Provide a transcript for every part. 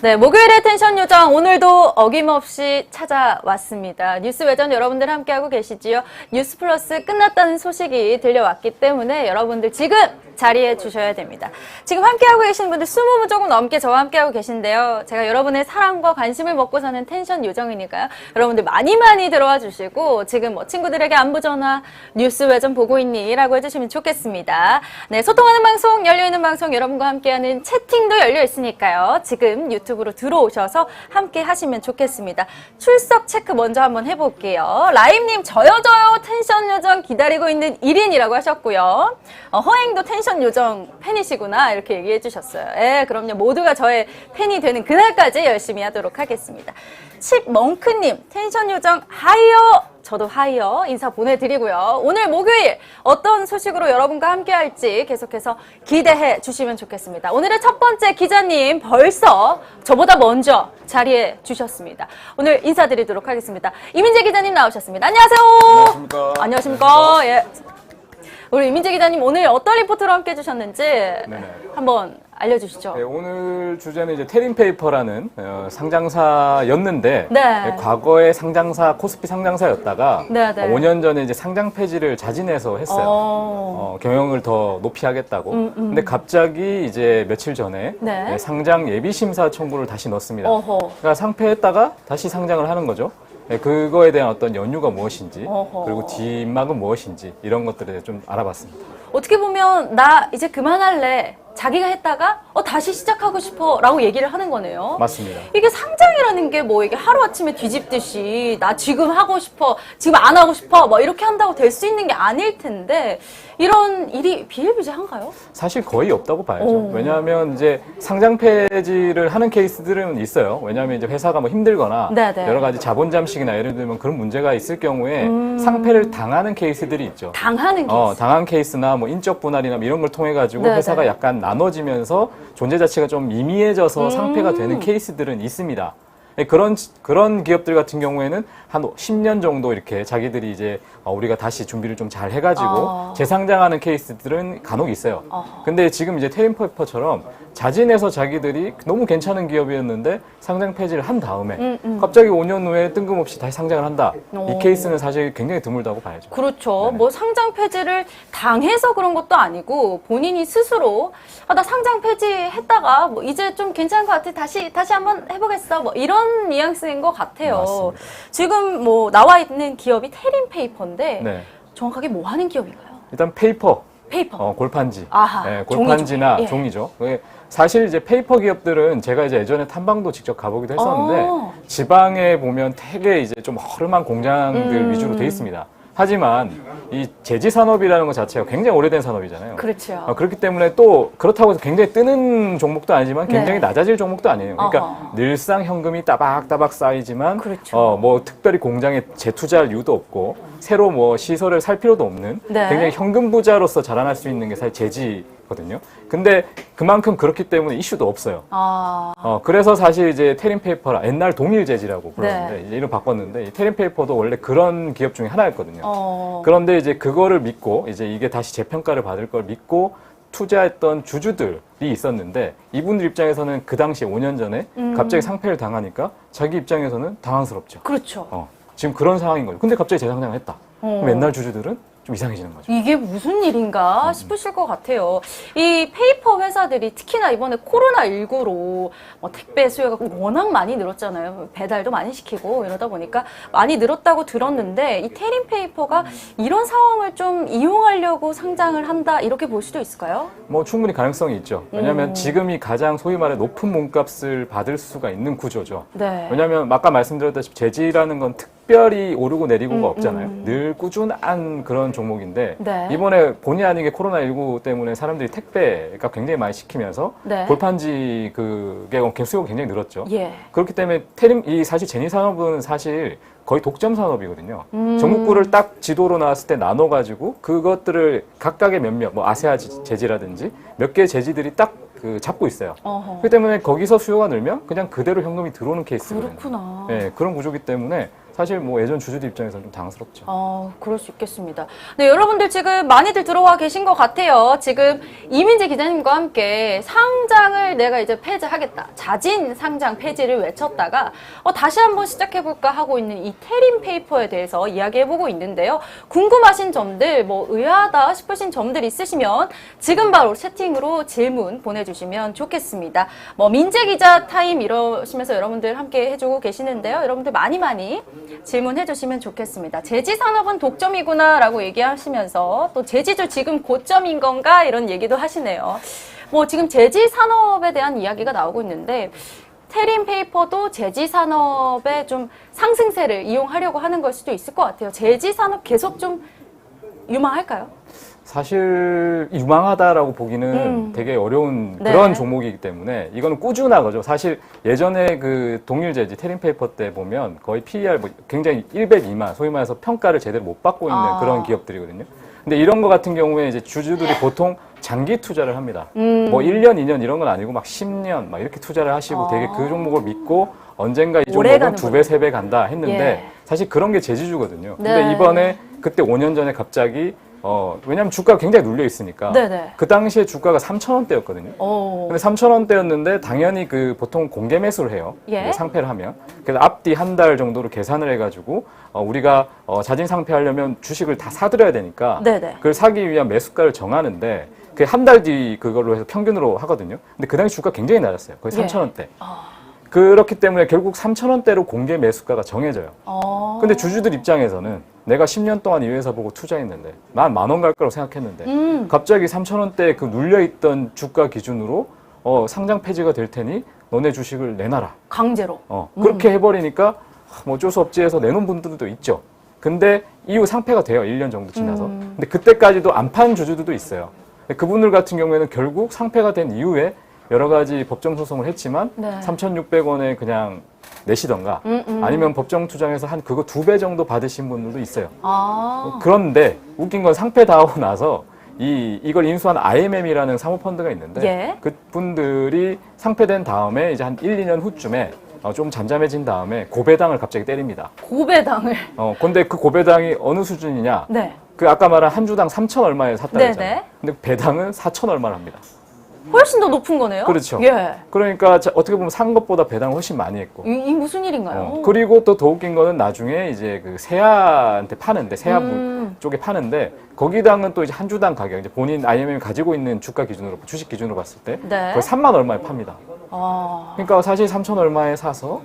네, 목요일의 텐션 요정 오늘도 어김없이 찾아왔습니다. 뉴스 외전 여러분들 함께하고 계시지요. 뉴스 플러스 끝났다는 소식이 들려왔기 때문에 여러분들 지금 자리해 주셔야 됩니다. 지금 함께하고 계신 분들 20분 조금 넘게 저와 함께하고 계신데요. 제가 여러분의 사랑과 관심을 먹고 사는 텐션 요정이니까요. 여러분들 많이 들어와 주시고 지금 뭐 친구들에게 안부 전화, 뉴스 외전 보고 있니? 라고 해주시면 좋겠습니다. 네, 소통하는 방송, 열려있는 방송 여러분과 함께하는 채팅도 열려 있으니까요. 지금 유튜브로 들어오셔서 함께 하시면 좋겠습니다. 출석 체크 먼저 한번 해볼게요. 라임님 저요 텐션 요정 기다리고 있는 1인이라고 하셨고요. 허행도 텐션 요정 팬이시구나 이렇게 얘기해 주셨어요. 예, 그럼요. 모두가 저의 팬이 되는 그날까지 열심히 하도록 하겠습니다. 칩멍크님 텐션 요정 하이어. 저도 하이어 인사 보내드리고요. 오늘 목요일 어떤 소식으로 여러분과 함께 할지 계속해서 기대해 주시면 좋겠습니다. 오늘의 첫 번째 기자님 벌써 저보다 먼저 자리해 주셨습니다. 오늘 인사드리도록 하겠습니다. 이민재 기자님 나오셨습니다. 안녕하세요. 안녕하십니까. 안녕하십니까. 예. 우리 이민재 기자님 오늘 어떤 리포트로 함께 해주셨는지 한번 알려주시죠. 네, 오늘 주제는 이제 테린페이퍼라는 상장사였는데 네. 과거에 상장사 코스피 상장사였다가 네. 5년 전에 이제 상장 폐지를 자진해서 했어요. 경영을 더 높이 하겠다고. 근데 갑자기 이제 며칠 전에 네. 상장 예비 심사 청구를 다시 넣었습니다. 어허. 그러니까 상폐했다가 다시 상장을 하는 거죠. 그거에 대한 어떤 연유가 무엇인지 어허. 그리고 뒷막은 무엇인지 이런 것들에 대해 좀 알아봤습니다. 어떻게 보면 나 이제 그만할래. 자기가 했다가 다시 시작하고 싶어 라고 얘기를 하는 거네요. 맞습니다. 이게 상장이라는 게 뭐 이게 하루아침에 뒤집듯이 나 지금 하고 싶어 지금 안 하고 싶어 뭐 이렇게 한다고 될 수 있는 게 아닐 텐데 이런 일이 비일비재한가요? 사실 거의 없다고 봐야죠. 왜냐하면 이제 상장 폐지를 하는 케이스들은 있어요. 왜냐하면 이제 회사가 뭐 힘들거나 네네. 여러 가지 자본 잠식이나 예를 들면 그런 문제가 있을 경우에 상폐를 당하는 케이스들이 있죠. 당하는 케이스. 당한 케이스나 뭐 인적 분할이나 뭐 이런 걸 통해 가지고 네네. 회사가 약간 나눠지면서 존재 자체가 좀 미미해져서 상폐가 되는 케이스들은 있습니다. 그런 기업들 같은 경우에는 한 10년 정도 이렇게 자기들이 이제 우리가 다시 준비를 좀 잘 해가지고 재상장하는 케이스들은 간혹 있어요. 근데 지금 이제 테린페이퍼처럼 자진해서 자기들이 너무 괜찮은 기업이었는데 상장 폐지를 한 다음에 갑자기 5년 후에 뜬금없이 다시 상장을 한다. 이 케이스는 사실 굉장히 드물다고 봐야죠. 그렇죠. 네네. 뭐 상장 폐지를 당해서 그런 것도 아니고 본인이 스스로 나 상장 폐지했다가 뭐 이제 좀 괜찮은 것 같아. 다시 한번 해보겠어. 뭐 이런 뉘앙스인 것 같아요. 맞습니다. 지금 뭐 나와 있는 기업이 테린페이퍼인데 네. 정확하게 뭐 하는 기업인가요? 일단 페이퍼. 페이퍼. 골판지. 아하, 골판지나 종이죠. 예. 종이죠. 사실 이제 페이퍼 기업들은 제가 이제 예전에 탐방도 직접 가보기도 했었는데 지방에 보면 되게 이제 좀 허름한 공장들 위주로 돼 있습니다. 하지만 이 제지 산업이라는 것 자체가 굉장히 오래된 산업이잖아요. 그렇죠. 그렇기 때문에 또 그렇다고 해서 굉장히 뜨는 종목도 아니지만 굉장히 네. 낮아질 종목도 아니에요. 그러니까 어허. 늘상 현금이 따박따박 쌓이지만 그렇죠. 뭐 특별히 공장에 재투자할 이유도 없고 새로 뭐 시설을 살 필요도 없는 네. 굉장히 현금 부자로서 자라날 수 있는 게 사실 제지거든요. 근데 그만큼 그렇기 때문에 이슈도 없어요. 그래서 사실 이제 테린페이퍼라 옛날 동일제지라고 불렀는데 네. 이제 이름 바꿨는데 이 테린페이퍼도 원래 그런 기업 중에 하나였거든요. 그런데 이제 그거를 믿고 이제 이게 다시 재평가를 받을 걸 믿고 투자했던 주주들이 있었는데 이분들 입장에서는 그 당시에 5년 전에 갑자기 상폐를 당하니까 자기 입장에서는 당황스럽죠. 그렇죠. 지금 그런 상황인 거죠. 근데 갑자기 재상장을 했다. 그럼 옛날 주주들은 좀 이상해지는 거죠. 이게 무슨 일인가 싶으실 것 같아요. 이 페이퍼 회사들이 특히나 이번에 코로나19로 뭐 택배 수요가 워낙 많이 늘었잖아요. 배달도 많이 시키고 이러다 보니까 많이 늘었다고 들었는데 이 테린페이퍼가 이런 상황을 좀 이용하려고 상장을 한다 이렇게 볼 수도 있을까요? 뭐 충분히 가능성이 있죠. 왜냐하면 지금이 가장 소위 말해 높은 몸값을 받을 수가 있는 구조죠. 네. 왜냐하면 아까 말씀드렸다시피 제지라는 건 특별히 오르고 내리고가 없잖아요. 늘 꾸준한 그런 종목인데 네. 이번에 본의 아니게 코로나19 때문에 사람들이 택배가 굉장히 많이 시키면서 네. 골판지 그게 수요가 굉장히 늘었죠. 예. 그렇기 때문에 이 사실 제니 산업은 사실 거의 독점 산업이거든요. 전국구를 딱 지도로 나왔을 때 나눠가지고 그것들을 각각의 몇몇, 뭐 아세아 제지라든지 몇 개의 제지들이 딱 잡고 있어요. 그렇기 때문에 거기서 수요가 늘면 그냥 그대로 현금이 들어오는 케이스거든요. 그렇구나. 네, 그런 구조기 때문에 사실 뭐 예전 주주들 입장에서는 좀 당황스럽죠. 그럴 수 있겠습니다. 네, 여러분들 지금 많이들 들어와 계신 것 같아요. 지금 이민재 기자님과 함께 상장을 내가 이제 폐지하겠다. 자진 상장 폐지를 외쳤다가 다시 한번 시작해볼까 하고 있는 이 테린 페이퍼에 대해서 이야기해보고 있는데요. 궁금하신 점들, 뭐 의아하다 싶으신 점들 있으시면 지금 바로 채팅으로 질문 보내주시면 좋겠습니다. 뭐 민재 기자 타임 이러시면서 여러분들 함께 해주고 계시는데요. 여러분들 많이 질문해 주시면 좋겠습니다. 제지 산업은 독점이구나 라고 얘기하시면서 또 제지도 지금 고점인 건가 이런 얘기도 하시네요. 뭐 지금 제지 산업에 대한 이야기가 나오고 있는데 테린 페이퍼도 제지 산업의 좀 상승세를 이용하려고 하는 걸 수도 있을 것 같아요. 제지 산업 계속 좀 유망할까요? 사실 유망하다라고 보기는 되게 어려운 네. 그런 종목이기 때문에 이거는 꾸준한 거죠. 사실 예전에 그 동일제지 테린페이퍼 때 보면 거의 PER 뭐 굉장히 100 미만, 소위 말해서 평가를 제대로 못 받고 있는 그런 기업들이거든요. 근데 이런 거 같은 경우에 이제 주주들이 보통 장기 투자를 합니다. 뭐 1년, 2년 이런 건 아니고 막 10년 막 이렇게 투자를 하시고 되게 그 종목을 믿고 언젠가 이 오래 종목은 가는군요. 2배, 3배 간다 했는데 예. 사실 그런 게 제지주거든요. 네. 근데 이번에 그때 5년 전에 갑자기 왜냐면 주가가 굉장히 눌려 있으니까. 네네. 그 당시에 주가가 3,000원대였거든요. 근데 3,000원대였는데 당연히 그 보통 공개 매수를 해요. 예. 상패를 하면. 그래서 앞뒤 한 달 정도로 계산을 해가지고 우리가 자진 상패하려면 주식을 다 사들여야 되니까. 네네. 그걸 사기 위한 매수가를 정하는데 그 한 달 뒤 그걸로 해서 평균으로 하거든요. 근데 그 당시 주가 굉장히 낮았어요. 거의 예. 3,000원대. 그렇기 때문에 결국 3,000원대로 공개 매수가가 정해져요. 근데 주주들 입장에서는 내가 10년 동안 이 회사 보고 투자했는데 난 10,000원 갈 거라고 생각했는데 갑자기 3,000원대 그 눌려있던 주가 기준으로 상장 폐지가 될 테니 너네 주식을 내놔라. 강제로. 그렇게 해버리니까 뭐 어쩔 수 없지 해서 내놓은 분들도 있죠. 근데 이후 상패가 돼요. 1년 정도 지나서. 근데 그때까지도 안 판 주주들도 있어요. 그분들 같은 경우에는 결국 상패가 된 이후에 여러 가지 법정 소송을 했지만 네. 3,600원에 그냥 내시던가 아니면 법정 투쟁에서 한 그거 2배 정도 받으신 분들도 있어요. 그런데 웃긴 건 상패 다 하고 나서 이걸 인수한 IMM이라는 사모펀드가 있는데 예. 그분들이 상패된 다음에 이제 한 1, 2년 후쯤에 좀 잠잠해진 다음에 고배당을 갑자기 때립니다. 고배당을. 근데 그 고배당이 어느 수준이냐? 네. 그 아까 말한 한 주당 3,000 얼마에 샀다 네네. 했잖아요. 근데 배당은 4,000 얼마를 합니다. 훨씬 더 높은 거네요? 그렇죠. 예. 그러니까 어떻게 보면 산 것보다 배당을 훨씬 많이 했고. 이 무슨 일인가요? 그리고 또 더 웃긴 거는 나중에 이제 그 세아한테 파는데, 세아 쪽에 파는데, 거기당은 또 이제 한 주당 가격, 이제 본인 IMM이 가지고 있는 주가 기준으로, 주식 기준으로 봤을 때, 네. 거의 3만 얼마에 팝니다. 그러니까 사실 3천 얼마에 사서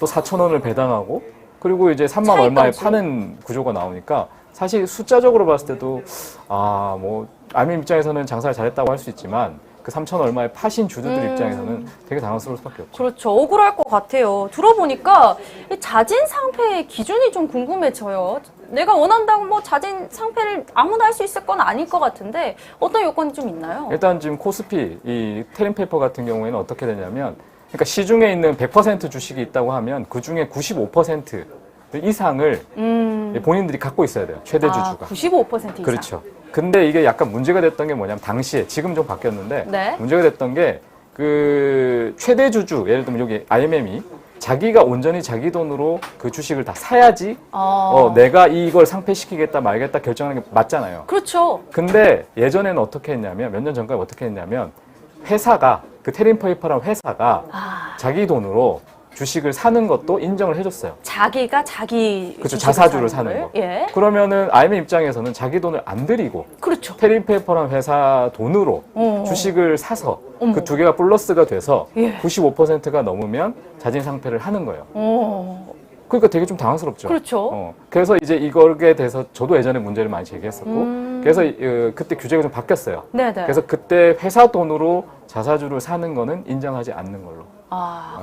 또 4,000원을 배당하고, 그리고 이제 3만 얼마에 차이까지. 파는 구조가 나오니까, 사실 숫자적으로 봤을 때도, 뭐, IMM 입장에서는 장사를 잘했다고 할 수 있지만, 그 3천 얼마에 파신 주주들 입장에서는 되게 당황스러울 수밖에 없죠. 그렇죠. 억울할 것 같아요. 들어보니까 이 자진 상패의 기준이 좀 궁금해져요. 내가 원한다고 뭐 자진 상패를 아무나 할 수 있을 건 아닐 것 같은데 어떤 요건이 좀 있나요? 일단 지금 코스피, 이 테린페이퍼 같은 경우에는 어떻게 되냐면, 그러니까 시중에 있는 100% 주식이 있다고 하면 그 중에 95% 이상을 본인들이 갖고 있어야 돼요. 최대 주주가. 95% 이상. 그렇죠. 근데 이게 약간 문제가 됐던 게 뭐냐면 당시에 지금 좀 바뀌었는데 네. 문제가 됐던 게 그 최대 주주 예를 들면 여기 IMM이 자기가 온전히 자기 돈으로 그 주식을 다 사야지 내가 이걸 상패시키겠다 말겠다 결정하는 게 맞잖아요. 그렇죠. 근데 예전에는 어떻게 했냐면 몇 년 전까지 어떻게 했냐면 회사가 그 테린페이퍼라는 회사가 자기 돈으로 주식을 사는 것도 인정을 해줬어요. 자기가 자기 그렇죠. 주식을 자사주를 사는 걸. 거. 예. 그러면은 IMM 입장에서는 자기 돈을 안 들이고 그렇죠. 테린페이퍼라는 회사 돈으로 주식을 사서 그 두 개가 플러스가 돼서 예. 95%가 넘으면 자진 상패를 하는 거예요. 그러니까 되게 좀 당황스럽죠. 그렇죠. 그래서 이제 이거에 대해서 저도 예전에 문제를 많이 제기했었고 그래서 그때 규제가 좀 바뀌었어요. 네네. 그래서 그때 회사 돈으로 자사주를 사는 거는 인정하지 않는 걸로.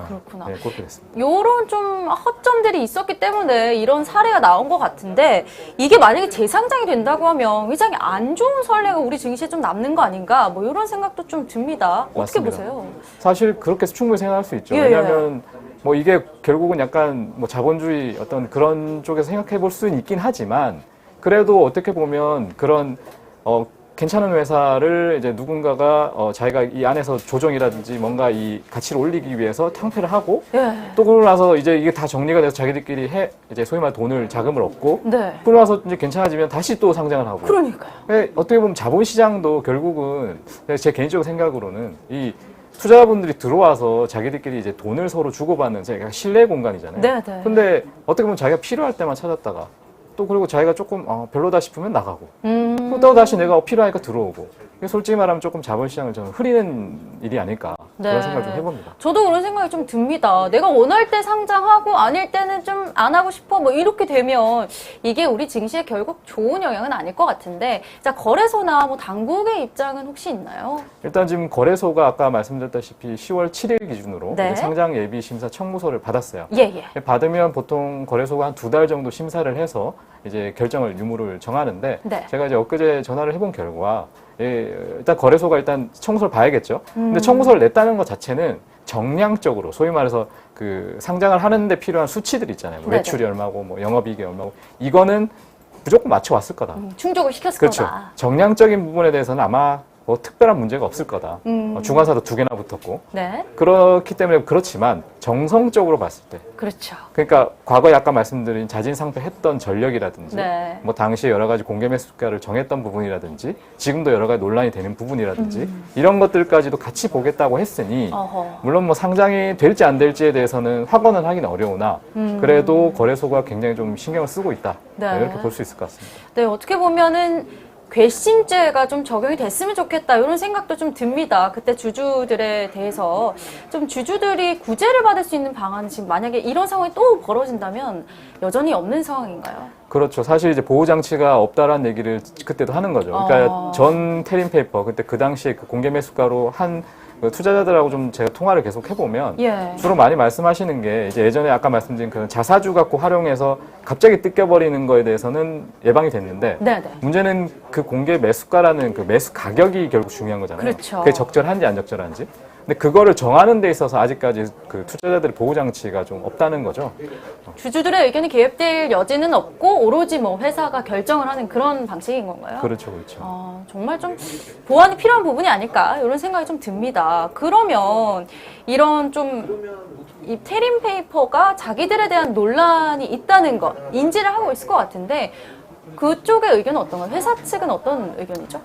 그렇구나. 네, 그렇게 됐습니다. 요런 좀 허점들이 있었기 때문에 이런 사례가 나온 것 같은데 이게 만약에 재상장이 된다고 하면 회장이 안 좋은 선례가 우리 증시에 좀 남는 거 아닌가 뭐 이런 생각도 좀 듭니다. 어떻게 맞습니다. 보세요? 사실 그렇게 충분히 생각할 수 있죠. 예, 왜냐하면 뭐 이게 결국은 약간 뭐 자본주의 어떤 그런 쪽에서 생각해 볼 수는 있긴 하지만 그래도 어떻게 보면 그런 괜찮은 회사를 이제 누군가가 자기가 이 안에서 조정이라든지 뭔가 이 가치를 올리기 위해서 창폐를 하고 예. 또 그러고 나서 이제 이게 다 정리가 돼서 자기들끼리 이제 소위 말해 돈을 자금을 얻고 네. 그러고 나서 이제 괜찮아지면 다시 또 상장을 하고. 그러니까요. 어떻게 보면 자본시장도 결국은 제 개인적인 생각으로는 이 투자자분들이 들어와서 자기들끼리 이제 돈을 서로 주고받는 그러니까 신뢰 공간이잖아요. 네, 네. 근데 어떻게 보면 자기가 필요할 때만 찾았다가 또 그리고 자기가 조금 별로다 싶으면 나가고 또 다시 내가 필요하니까 들어오고 이게 솔직히 말하면 조금 자본시장을 저는 흐리는 일이 아닐까 그런 네. 생각을 좀 해봅니다. 저도 그런 생각이 좀 듭니다. 내가 원할 때 상장하고 아닐 때는 좀 안 하고 싶어 뭐 이렇게 되면 이게 우리 증시에 결국 좋은 영향은 아닐 것 같은데 자 거래소나 뭐 당국의 입장은 혹시 있나요? 일단 지금 거래소가 아까 말씀드렸다시피 10월 7일 기준으로 네. 이제 상장 예비 심사 청구서를 받았어요. 예. 받으면 보통 거래소가 한 2달 정도 심사를 해서 이제 결정을 유무를 정하는데 네. 제가 이제 엊그제 전화를 해본 결과 일단 거래소가 일단 청구서를 봐야겠죠. 근데 청구서를 냈다는 것 자체는 정량적으로 소위 말해서 그 상장을 하는데 필요한 수치들 있잖아요. 뭐 네네. 매출이 얼마고 뭐 영업이익이 얼마고 이거는 무조건 맞춰왔을 거다. 충족을 시켰을 그렇죠. 거다. 정량적인 부분에 대해서는 아마 뭐 특별한 문제가 없을 거다. 주관사도 2개나 붙었고 네. 그렇기 때문에 그렇지만 정성적으로 봤을 때 그렇죠. 그러니까 과거에 아까 말씀드린 자진상폐했던 전력이라든지 네. 뭐 당시에 여러 가지 공개 매수가를 정했던 부분이라든지 지금도 여러 가지 논란이 되는 부분이라든지 이런 것들까지도 같이 보겠다고 했으니 어허. 물론 뭐 상장이 될지 안 될지에 대해서는 확언은 하긴 어려우나 그래도 거래소가 굉장히 좀 신경을 쓰고 있다. 네. 이렇게 볼 수 있을 것 같습니다. 네, 어떻게 보면은 괘씸죄가 좀 적용이 됐으면 좋겠다 이런 생각도 좀 듭니다. 그때 주주들에 대해서 좀 주주들이 구제를 받을 수 있는 방안이 지금 만약에 이런 상황이 또 벌어진다면 여전히 없는 상황인가요? 그렇죠. 사실 이제 보호장치가 없다라는 얘기를 그때도 하는 거죠. 그러니까 전 테린페이퍼, 그때 그 당시에 그 공개 매수가로 한 그 투자자들하고 좀 제가 통화를 계속 해보면 예. 주로 많이 말씀하시는 게 이제 예전에 아까 말씀드린 그런 자사주 갖고 활용해서 갑자기 뜯겨버리는 거에 대해서는 예방이 됐는데 네네. 문제는 그 공개 매수가라는 그 매수 가격이 결국 중요한 거잖아요. 그렇죠. 그게 적절한지 안 적절한지. 근데 그거를 정하는 데 있어서 아직까지 그 투자자들의 보호장치가 좀 없다는 거죠. 주주들의 의견이 개입될 여지는 없고 오로지 뭐 회사가 결정을 하는 그런 방식인 건가요? 그렇죠, 그렇죠. 정말 좀 보완이 필요한 부분이 아닐까 이런 생각이 좀 듭니다. 그러면 이런 좀 이 테린페이퍼가 자기들에 대한 논란이 있다는 것 인지를 하고 있을 것 같은데 그쪽의 의견은 어떤가요? 회사 측은 어떤 의견이죠?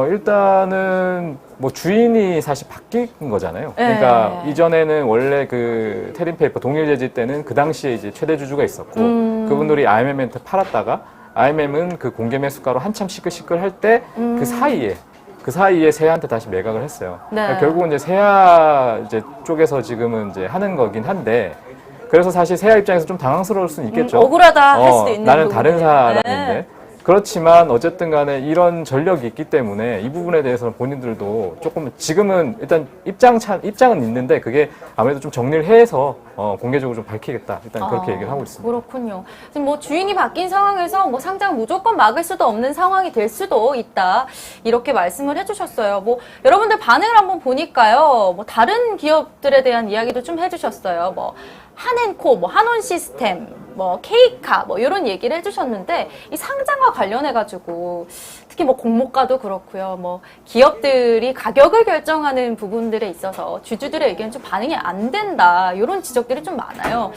일단은 뭐 주인이 사실 바뀐 거잖아요. 그러니까 이전에는 원래 그 테린페이퍼 동일재질 때는 그 당시에 이제 최대 주주가 있었고 그분들이 IMM한테 팔았다가 IMM은 그 공개 매수가로 한참 시끌시끌 할 때 그 사이에 세아한테 다시 매각을 했어요. 네. 그러니까 결국은 이제 세아 이제 쪽에서 지금은 이제 하는 거긴 한데 그래서 사실 세아 입장에서 좀 당황스러울 수는 있겠죠. 억울하다 할 수도 있는 나는 다른 부분이에요. 사람인데. 네. 그렇지만 어쨌든 간에 이런 전력이 있기 때문에 이 부분에 대해서는 본인들도 조금 지금은 일단 입장은 있는데 그게 아무래도 좀 정리를 해서 공개적으로 좀 밝히겠다. 일단 그렇게 얘기를 하고 있습니다. 그렇군요. 지금 뭐 주인이 바뀐 상황에서 뭐 상장 무조건 막을 수도 없는 상황이 될 수도 있다. 이렇게 말씀을 해주셨어요. 뭐 여러분들 반응을 한번 보니까요. 뭐 다른 기업들에 대한 이야기도 좀 해주셨어요. 뭐 한앤코, 뭐 한온시스템, 뭐 케이카, 뭐 이런 얘기를 해주셨는데 이 상장과 관련해가지고 특히 뭐 공모가도 그렇고요. 뭐 기업들이 가격을 결정하는 부분들에 있어서 주주들의 의견이 좀 반영이 안 된다. 이런 지적들이 좀 많아요.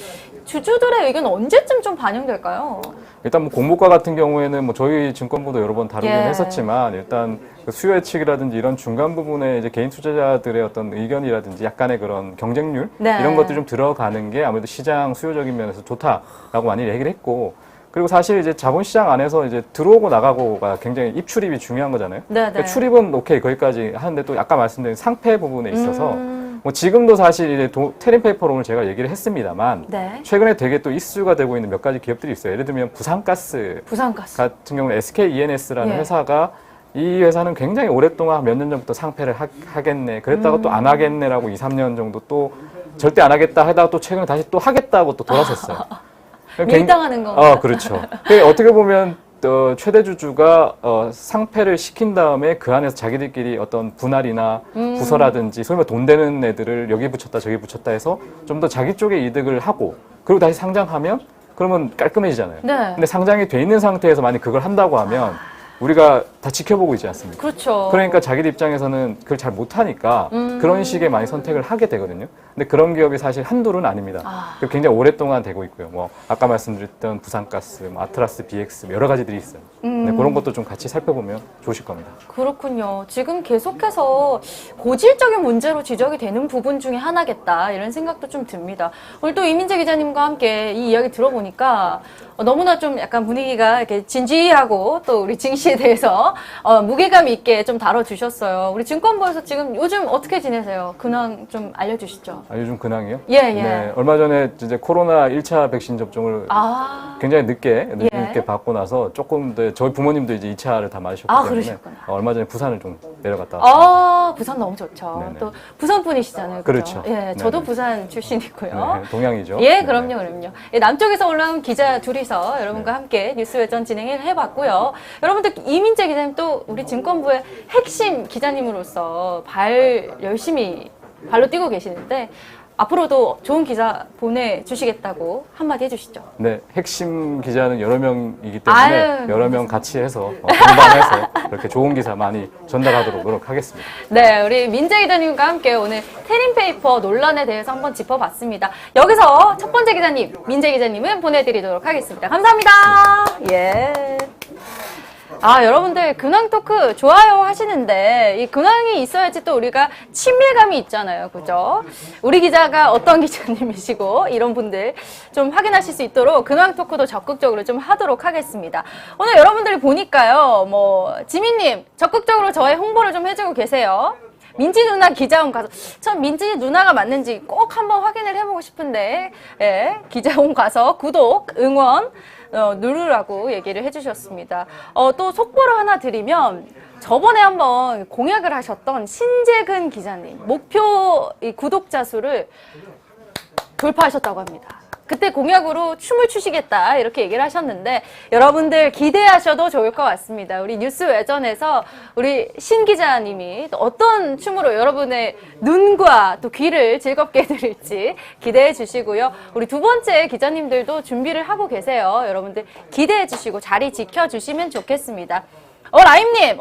주주들의 의견 언제쯤 좀 반영될까요? 일단 뭐 공모가 같은 경우에는 뭐 저희 증권부도 여러 번 다루긴 예. 했었지만 일단 그 수요 예측이라든지 이런 중간 부분에 이제 개인 투자자들의 어떤 의견이라든지 약간의 그런 경쟁률 네. 이런 것들이 좀 들어가는 게 아무래도 시장 수요적인 면에서 좋다라고 많이 얘기를 했고 그리고 사실 이제 자본시장 안에서 이제 들어오고 나가고가 굉장히 입출입이 중요한 거잖아요. 네네. 그러니까 출입은 오케이 거기까지 하는데 또 아까 말씀드린 상패 부분에 있어서 뭐 지금도 사실 이제 테린페이퍼론을 제가 얘기를 했습니다만 네. 최근에 되게 또 이슈가 되고 있는 몇 가지 기업들이 있어요. 예를 들면 부산가스 부산가스. 같은 경우는 SKENS라는 예. 회사가 이 회사는 굉장히 오랫동안 몇 년 전부터 상패를 하겠네. 그랬다가 또 안 하겠네라고 2, 3년 정도 또 절대 안 하겠다 하다가 또 최근에 다시 또 하겠다고 또 돌아섰어요. 밀당하는 건가요? 그렇죠. 어떻게 보면 최대 주주가 상패를 시킨 다음에 그 안에서 자기들끼리 어떤 분할이나 부서라든지 소위 말해 돈 되는 애들을 여기 붙였다 저기 붙였다 해서 좀 더 자기 쪽에 이득을 하고 그리고 다시 상장하면 그러면 깔끔해지잖아요. 네. 근데 상장이 돼 있는 상태에서 만약 그걸 한다고 하면 우리가 다 지켜보고 있지 않습니까? 그렇죠. 그러니까 자기들 입장에서는 그걸 잘 못하니까 그런 식의 많이 선택을 하게 되거든요. 근데 그런 기업이 사실 한둘은 아닙니다. 그리고 굉장히 오랫동안 되고 있고요. 뭐 아까 말씀드렸던 부산가스, 뭐 아트라스 BX 여러 가지들이 있어요. 네, 그런 것도 좀 같이 살펴보면 좋으실 겁니다. 그렇군요. 지금 계속해서 고질적인 문제로 지적이 되는 부분 중에 하나겠다 이런 생각도 좀 듭니다. 오늘 또 이민재 기자님과 함께 이 이야기 들어보니까 너무나 좀 약간 분위기가 이렇게 진지하고 또 우리 증시에 대해서 무게감 있게 좀 다뤄주셨어요. 우리 증권부에서 지금 요즘 어떻게 지내세요? 근황 좀 알려주시죠. 아, 요즘 근황이요? 예, 예. 네, 얼마 전에 이제 코로나 1차 백신 접종을 굉장히 늦게 예. 받고 나서 조금 더 저희 부모님도 이제 2차를 다 맞으셨기 때문에 그러셨구나. 얼마 전에 부산을 좀 내려갔다 왔습니다. 부산 너무 좋죠. 네네. 또 부산 분이시잖아요. 그죠? 그렇죠. 예, 저도 네네. 부산 출신이고요. 네, 동양이죠. 예, 네. 그럼요. 예, 남쪽에서 올라온 기자 둘이서 여러분과 함께 뉴스 외전 진행을 해봤고요. 여러분들 이민재 기자님 또 우리 증권부의 핵심 기자님으로서 열심히 발로 뛰고 계시는데 앞으로도 좋은 기사 보내주시겠다고 한마디 해주시죠. 네, 핵심 기자는 여러 명이기 때문에 아유, 여러 명 같이 해서 동반해서 그렇게 좋은 기사 많이 전달하도록 노력하겠습니다. 네, 우리 민재 기자님과 함께 오늘 테린페이퍼 논란에 대해서 한번 짚어봤습니다. 여기서 첫 번째 기자님, 민재 기자님은 보내드리도록 하겠습니다. 감사합니다. 예. 여러분들 근황 토크 좋아요 하시는데 이 근황이 있어야지 또 우리가 친밀감이 있잖아요. 그죠? 우리 기자가 어떤 기자님이시고 이런 분들 좀 확인하실 수 있도록 근황 토크도 적극적으로 좀 하도록 하겠습니다. 오늘 여러분들이 보니까요. 지민님 적극적으로 저의 홍보를 좀 해주고 계세요. 민지 누나 기자원 가서 전 민지 누나가 맞는지 꼭 한번 확인을 해보고 싶은데 예, 기자원 가서 구독, 응원 누르라고 얘기를 해주셨습니다. 또 속보를 하나 드리면 저번에 한번 공약을 하셨던 신재근 기자님 목표 이 구독자 수를 돌파하셨다고 합니다. 그때 공약으로 춤을 추시겠다 이렇게 얘기를 하셨는데 여러분들 기대하셔도 좋을 것 같습니다. 우리 뉴스 외전에서 우리 신 기자님이 또 어떤 춤으로 여러분의 눈과 또 귀를 즐겁게 해드릴지 기대해 주시고요. 우리 두 번째 기자님들도 준비를 하고 계세요. 여러분들 기대해 주시고 자리 지켜주시면 좋겠습니다. 라임님,